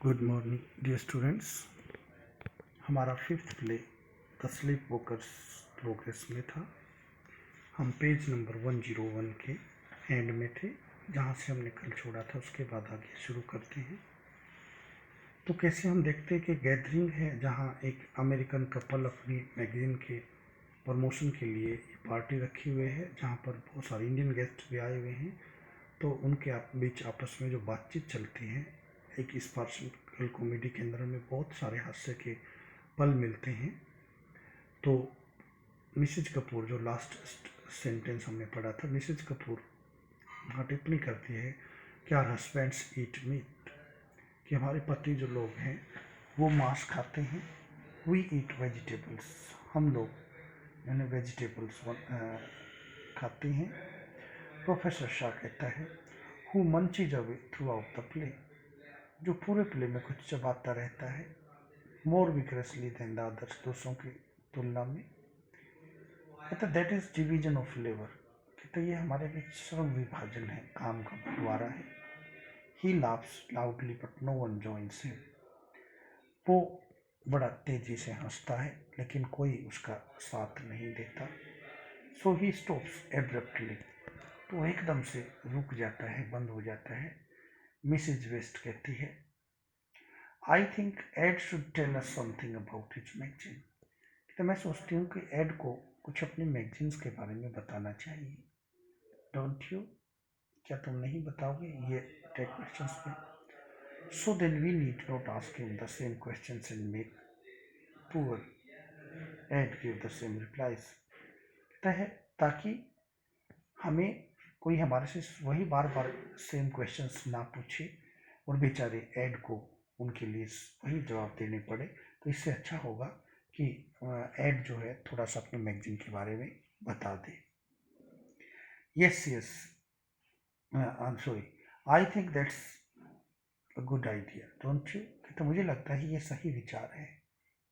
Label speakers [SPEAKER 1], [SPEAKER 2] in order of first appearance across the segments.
[SPEAKER 1] Good morning dear students. हमारा fifth play the sleepwalkers progress में था। हम पेज नंबर 101 के एंड में थे, जहाँ से हमने कल छोड़ा था उसके बाद आगे शुरू करते हैं। तो कैसे हम देखते हैं कि गैदरिंग है, जहाँ एक अमेरिकन कपल अपनी मैगजीन के प्रमोशन के लिए पार्टी रखे हुए है, जहाँ पर बहुत सारे इंडियन गेस्ट भी आए हुए हैं। तो उनके बीच आपस में जो बातचीत चलती है, एक स्पार्शल कॉमेडी के अंदर हमें बहुत सारे हास्य के पल मिलते हैं। तो मिसेज कपूर, जो लास्ट सेंटेंस हमने पढ़ा था, मिसेज कपूर वहाँ टिप्पणी करती है कि आवर हस्बैंड्स ईट मीट, कि हमारे पति जो लोग हैं वो मांस खाते हैं। वी ईट वेजिटेबल्स, हम लोग यानी वेजिटेबल्स खाते हैं। प्रोफेसर शाह कहता है who munchies away through out the play, जो पूरे प्ले में कुछ चबाता रहता है। मोर विग्रेसली देन द अदर्स, दूसरों की तुलना में। कहता that is division of labour, कहता ये हमारे बीच श्रम विभाजन है, काम का बंटवारा है। He laughs loudly but no one joins him, वो बड़ा तेजी से हंसता है लेकिन कोई उसका साथ नहीं देता। सो ही स्टॉप्स एब्रप्टली, तो एकदम से रुक जाता है, बंद हो जाता है। मिसेज वेस्ट कहती है I think Ed should tell us something about his magazine, तो मैं सोचती हूँ कि एड को कुछ अपनी मैगजीन्स के बारे में बताना चाहिए। डोंट यू, क्या तुम नहीं बताओगे ये टेक क्वेश्चंस में? So then we need not ask him the same questions and make poor Ed give the same replies, कहता है ताकि हमें कोई हमारे से वही बार बार सेम क्वेश्चंस ना पूछे और बेचारे ऐड को उनके लिए वही जवाब देने पड़े। तो इससे अच्छा होगा कि ऐड जो है थोड़ा सा अपने मैगजीन के बारे में बता दे। Yes yes I am sorry, I think that's a good idea don't you, तो मुझे लगता है ये सही विचार है,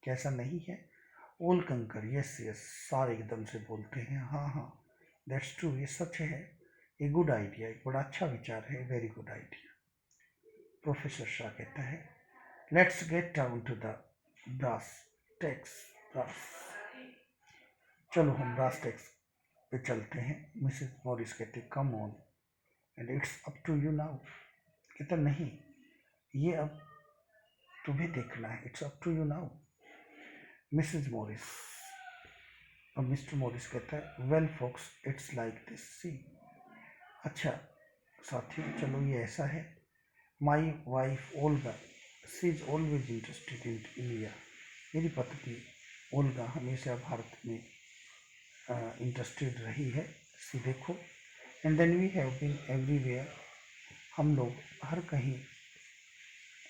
[SPEAKER 1] कैसा नहीं है? ओल कंकर यस यस, सारे एकदम से बोलते हैं हाँ हाँ, दैट्स ट्रू, ये सच है। ए गुड आइडिया, एक बड़ा अच्छा विचार है, very good idea. Professor Shah कहता है let's get down to the brass tacks. चलो हम ब्रास टैक्स पे चलते हैं। मिसेस मॉरिस कहते come on and it's up to you now, कहता नहीं ये अब तुम्हें देखना है, it's up to you now. Mrs Morris, अब मिस्टर मॉरिस कहता है well folks it's like this see, अच्छा साथियों चलो ये ऐसा है। My wife Olga, she is always interested in India, मेरी पत्नी ओल्गा हमेशा भारत में इंटरेस्टेड रही है। सी देखो, and then we have been everywhere, हम लोग हर कहीं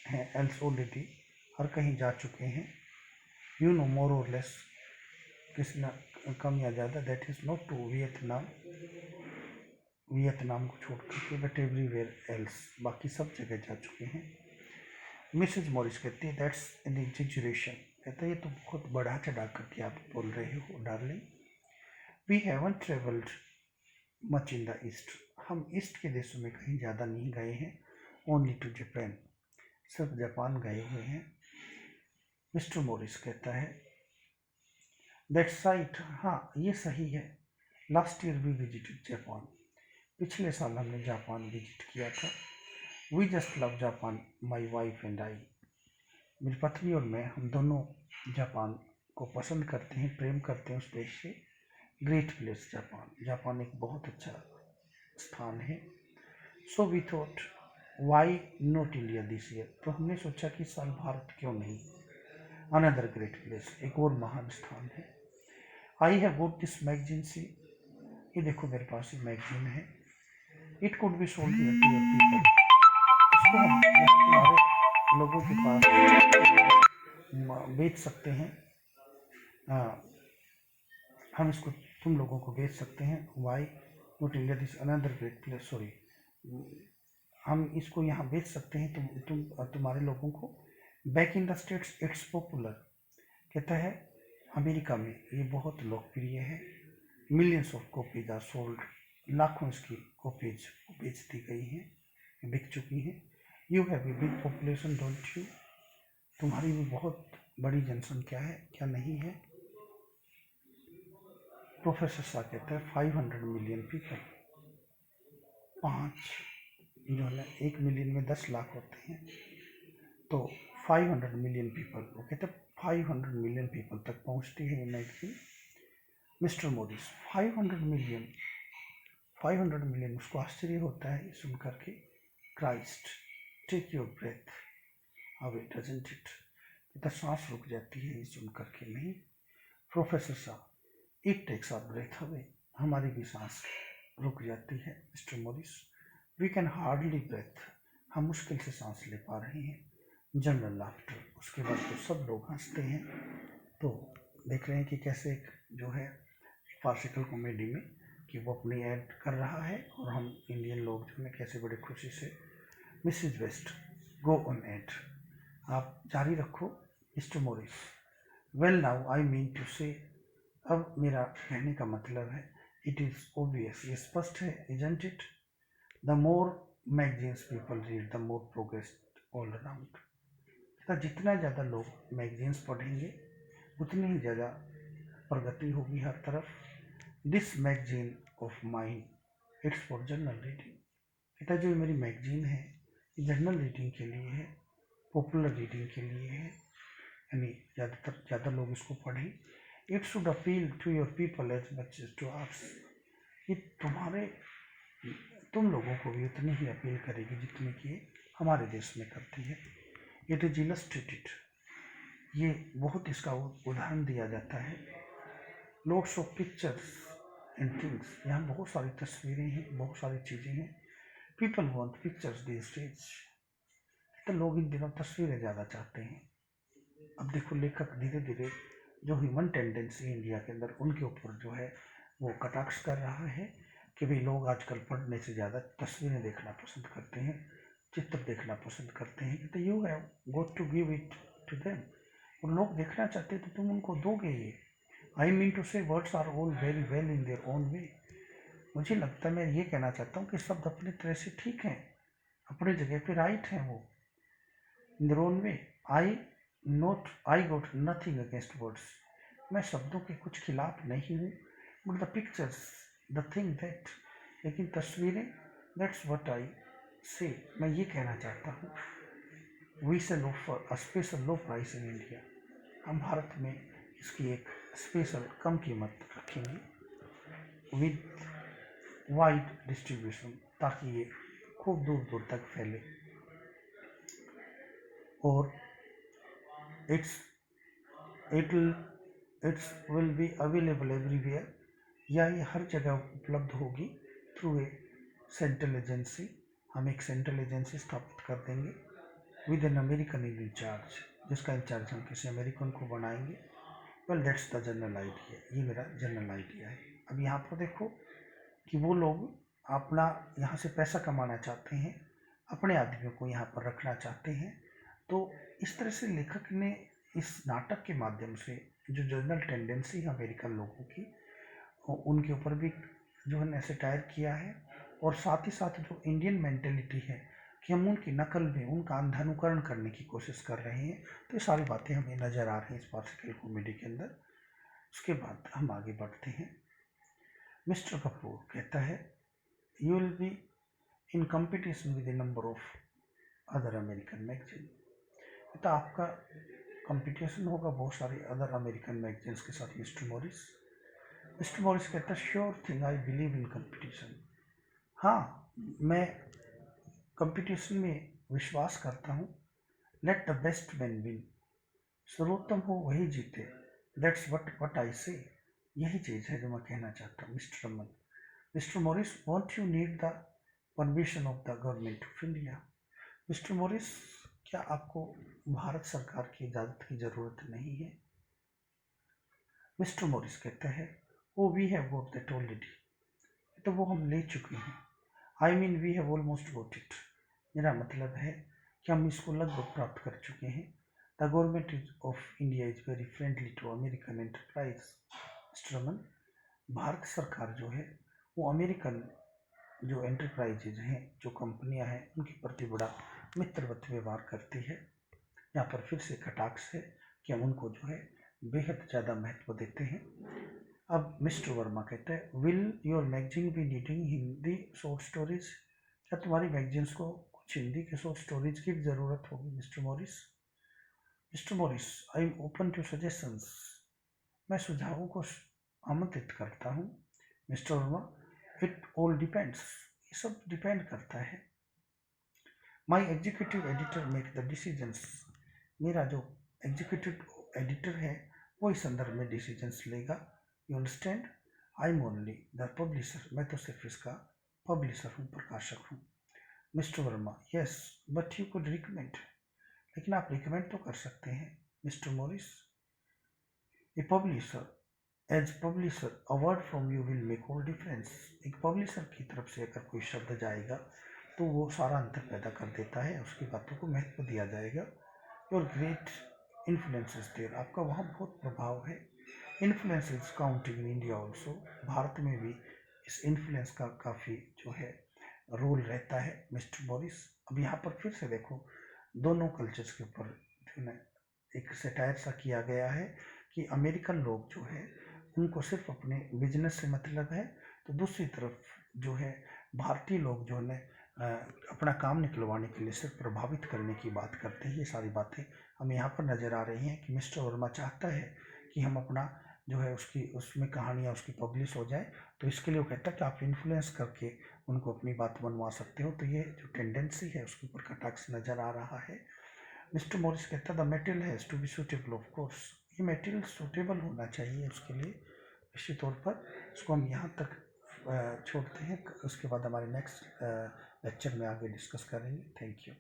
[SPEAKER 1] हैं, एल्स ऑलरेडी, हर कहीं जा चुके हैं। यू नो मोर और लेस, किसी न कम या ज़्यादा, that is not to Vietnam, Vietnam को छोड़ करके, बट एवरीवेयर एल्स, बाकी सब जगह जा चुके हैं। मिसेज मॉरिस कहती है दैट्स एन एग्जेजरेशन, कहता है ये तो बहुत बढ़ा चढ़ा करके आप बोल रहे हो darling. We haven't travelled much in the east, हम ईस्ट के देशों में कहीं ज़्यादा नहीं गए हैं। ओनली टू जापान, सिर्फ जापान गए हुए हैं। मिस्टर मॉरिस कहता है दैट्स राइट, हाँ ये सही है। Last year we visited Japan, पिछले साल हमने जापान विजिट किया था। We just love Japan my wife and I, मेरी पत्नी और मैं, हम दोनों जापान को पसंद करते हैं, प्रेम करते हैं उस देश से। ग्रेट प्लेस जापान, जापान एक बहुत अच्छा स्थान है। So we thought why not India this year, तो हमने सोचा कि इस साल भारत क्यों नहीं। अनदर ग्रेट प्लेस, एक और महान स्थान है। I have got this magazine see, ये देखो मेरे पास ये मैगजीन है। It could be sold to your people, इसको हम तुम्हारे लोगों के पास बेच सकते हैं। हम इसको तुम लोगों को बेच सकते हैं। Why not India this another great place, sorry, हम इसको यहाँ बेच सकते हैं तुम्हारे लोगों को। Back in the States it's popular, कहता है अमेरिका में ये बहुत लोकप्रिय है। Millions of copies are sold, लाखों इसकी कॉपीज बेच दी गई हैं, बिक चुकी हैं। You have a big population don't you, तुम्हारी भी बहुत बड़ी जनसंख्या है क्या नहीं है? प्रोफेसर शाह कहते हैं 500 मिलियन पीपल, 5 जो है 1 मिलियन में 10 लाख होते हैं, तो 500 मिलियन पीपल, वो कहते हैं 500 मिलियन पीपल तक पहुंचती है ये मैगजीन। मिस्टर मोरिस 500 मिलियन, उसको आश्चर्य होता है सुन करके। Christ take your breath away doesn't it, कहता सांस रुक जाती है ये सुन करके। नहीं प्रोफेसर साहब it takes our breath away, हमारी भी सांस रुक जाती है। Mister Morris we can hardly breathe, हम मुश्किल से सांस ले पा रहे हैं। जनरल लाफ्टर, उसके बाद तो सब लोग हंसते हैं। तो देख रहे हैं कि कैसे एक जो है फार्सिकल कॉमेडी में कि वो अपनी ऐड कर रहा है और हम इंडियन लोग जो है कैसे बड़े खुशी से। Mrs West go on Ed, आप जारी रखो। Mister Morris well now I mean to say, अब मेरा कहने का मतलब है इट इज़ ऑब्वियस, ये स्पष्ट है isn't it, the more magazines people read the more progress all around, जितना ज़्यादा लोग मैगजीन्स पढ़ेंगे उतनी ही ज़्यादा प्रगति होगी हर तरफ। This magazine of mine it's for general reading, कहता जो मेरी मैगजीन है ये जनरल रीडिंग के लिए है, पॉपुलर रीडिंग के लिए है, यानी ज़्यादा लोग इसको पढ़ें। It should appeal to your people as much as to ours, ये तुम लोगों को भी उतनी ही अपील करेगी जितनी कि हमारे देश में करती है। इट इज इलस्ट्रेटेड, ये बहुत इसका उदाहरण दिया जाता है। Lots of pictures and things, यहाँ बहुत सारी तस्वीरें हैं, बहुत सारी चीज़ें हैं। People want pictures these days, तो लोग इन दिनों तस्वीरें ज़्यादा चाहते हैं। अब देखो लेखक धीरे धीरे जो ह्यूमन टेंडेंसी इंडिया के अंदर उनके ऊपर जो है वो कटाक्ष कर रहा है कि भाई लोग आजकल पढ़ने से ज़्यादा तस्वीरें देखना पसंद करते हैं, चित्र देखना पसंद करते हैं। तो you have got to give it to them, और लोग देखना चाहते हैं तो तुम उनको दोगे ये। I mean to say words are all very well in their own way, मुझे लगता है मैं ये कहना चाहता हूँ कि शब्द अपनी तरह से ठीक हैं, अपनी जगह पे राइट हैं वो, in their own way. I got nothing against words, मैं शब्दों के कुछ खिलाफ नहीं हूँ, but the pictures the thing that, लेकिन तस्वीरें दैट्स व्हाट आई से, मैं ये कहना चाहता हूँ। We shall offer a special low price in India, हम भारत में इसकी एक स्पेशल कम कीमत रखेंगे विद वाइड डिस्ट्रीब्यूशन, ताकि ये खूब दूर दूर तक फैले, और it's will be available everywhere, या ये हर जगह उपलब्ध होगी थ्रू ए सेंट्रल एजेंसी, हम एक सेंट्रल एजेंसी स्थापित कर देंगे with an American in in charge, जिसका इंचार्ज हम किसी अमेरिकन को बनाएंगे। Well that's the general idea, ये मेरा जनरल आइडिया है। अब यहाँ पर देखो कि वो लोग अपना यहाँ से पैसा कमाना चाहते हैं, अपने आदमियों को यहाँ पर रखना चाहते हैं, तो इस तरह से लेखक ने इस नाटक के माध्यम से जो जनरल टेंडेंसी है अमेरिकन लोगों की उनके ऊपर भी जो है ऐसे टायर किया है, और साथ ही साथ जो इंडियन मेंटेलिटी है कि हम उनकी नकल में उनका अंधानुकरण करने की कोशिश कर रहे हैं, तो ये सारी बातें हमें नज़र आ रही हैं इस फार्सिकल कॉमेडी के अंदर। उसके बाद हम आगे बढ़ते हैं। मिस्टर कपूर कहता है you will be in competition with A number of other American magazine, तो आपका कंपटीशन होगा बहुत सारे अदर अमेरिकन मैगजीन्स के साथ। मिस्टर मॉरिस कहता है sure thing I believe in competition, हाँ मैं कंपटीशन में विश्वास करता हूँ। Let the best man win, सर्वोत्तम हो वही जीते, दैट्स व्हाट आई से, यही चीज़ है जो मैं कहना चाहता हूँ। Mister Raman mister Morris want you need the permission of the government of India, mister Morris क्या आपको भारत सरकार की इजाज़त की ज़रूरत नहीं है? मिस्टर मॉरिस कहते हैं वो we have got that already, तो वो हम ले चुके हैं। I mean we have almost got it, मेरा मतलब है कि हम इसको लगभग प्राप्त कर चुके हैं। The government of India is very friendly to American enterprise, Mister Raman भारत सरकार जो है वो अमेरिकन जो एंटरप्राइजेज हैं, जो कंपनियां हैं, उनके प्रति बड़ा मित्रवत व्यवहार करती है। यहाँ पर फिर से कटाक्ष है कि हम उनको जो है बेहद ज़्यादा महत्व देते हैं। अब मिस्टर वर्मा कहते हैं, will your magazine be needing Hindi short stories? क्या तुम्हारी मैगजीन्स को कुछ हिंदी के शॉर्ट स्टोरीज की ज़रूरत होगी Mr Morris? Mr Morris, I am open to suggestions. मैं सुझावों को आमंत्रित करता हूँ। Mister Verma, it all depends. ये सब डिपेंड करता है। My executive editor make the decisions. मेरा जो एग्जीक्यूटिव एडिटर है वो इस संदर्भ में डिसीजंस लेगा। You understand? I am only the publisher. मैं तो सिर्फ इसका पब्लिशर हूँ, प्रकाशक हूँ। Mister Verma, yes but you could recommend. लेकिन आप रिकमेंड तो कर सकते हैं। Mister Morris, a publisher, as publisher a word from you will make all difference. एक पब्लिशर की तरफ से अगर कोई शब्द जाएगा तो वो सारा अंतर पैदा कर देता है, उसकी बातों को महत्व दिया जाएगा। Your great influence is there. आपका वहाँ बहुत प्रभाव है। Influence is counting in India also. भारत में भी इस इन्फ्लुएंस का काफ़ी जो है रोल रहता है। मिस्टर मॉरिस, अब यहाँ पर फिर से देखो, दोनों कल्चर्स के ऊपर जो है एक सेटायर सा किया गया है कि अमेरिकन लोग जो है उनको सिर्फ अपने बिजनेस से मतलब है, तो दूसरी तरफ जो है भारतीय लोग जो है अपना काम निकलवाने के लिए सिर्फ प्रभावित करने की बात करते हैं। ये सारी बातें हमें यहाँ पर नज़र आ रही हैं कि मिस्टर वर्मा चाहता है कि हम अपना जो है उसमें कहानियाँ उसकी पब्लिश हो जाए, तो इसके लिए वो कहता है कि आप इन्फ्लुएंस करके उनको अपनी बात बनवा सकते हो। तो ये जो टेंडेंसी है उसके ऊपर कटाक्ष नज़र आ रहा है। मिस्टर मॉरिस कहता है, the material has to be suitable of course. ये मटेरियल सूटेबल होना चाहिए उसके लिए। निश्चित तौर पर इसको हम यहाँ तक छोड़ते हैं। उसके बाद हमारे नेक्स्ट लेक्चर में आगे डिस्कस करेंगे। Thank you.